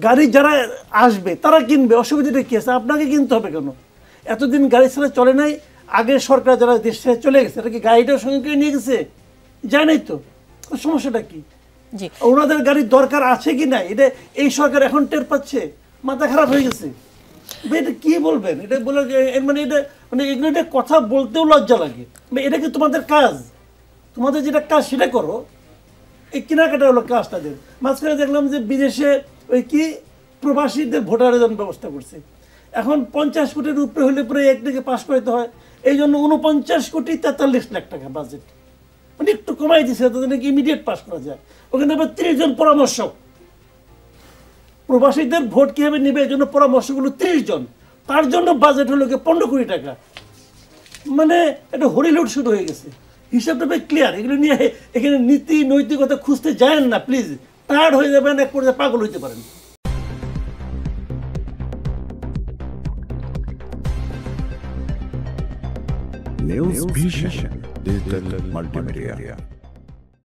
গাড়ি যারা আসবে তারা কিনবে, অসুবিধাটা কি আছে? আপনাকে কিনতে হবে কেন? এতদিন গাড়ি ছাড়া চলে নাই। আগের সরকার যারা দেশ ছেড়ে চলে গেছে, এটা কি গাড়িটার সঙ্গে কেউ নিয়ে গেছে? যায় নাই তো। সমস্যাটা কি? ওনাদের গাড়ির দরকার আছে কি নাই এটা এই সরকার এখন টের পাচ্ছে। মাথা খারাপ হয়ে গেছে। এটা কি বলবেন? এটা বলে মানে এটা মানে এগুলো এটা কথা বলতেও লজ্জা লাগে। এটা কি তোমাদের কাজ? তোমাদের যেটা কাজ সেটা করো। এই কেনাকাটা হলো কাজ তাদের। মাঝখানে দেখলাম যে বিদেশে ওই কি প্রবাসীদের ভোটারের জন্য ব্যবস্থা করছে। এখন 50 কোটির উপরে হলে পরে একদিকে পাস করতে হয়, এই জন্য 49,43,00,000 টাকা বাজেট, মানে একটু কমাই দিচ্ছে তাদের নাকি ইমিডিয়েট পাস করা যায়। ওখানে আবার 30 জন পরামর্শক, প্রবাসীদের ভোট কীভাবে নেবে এই জন্য পরামর্শগুলো 30 জন, তার জন্য বাজেট হলো 15 কোটি টাকা। মানে এটা হরিলুট শুরু হয়ে গেছে। হিসাবটা বেশ ক্লিয়ার। এগুলো নিয়ে এখানে নীতি নৈতিকতা খুঁজতে যায়েন না প্লিজ। টায়ার্ড হয়ে যাবেন, এক পর্যায়ে পাগল হইতে পারেন। News Vision Digital Multimedia.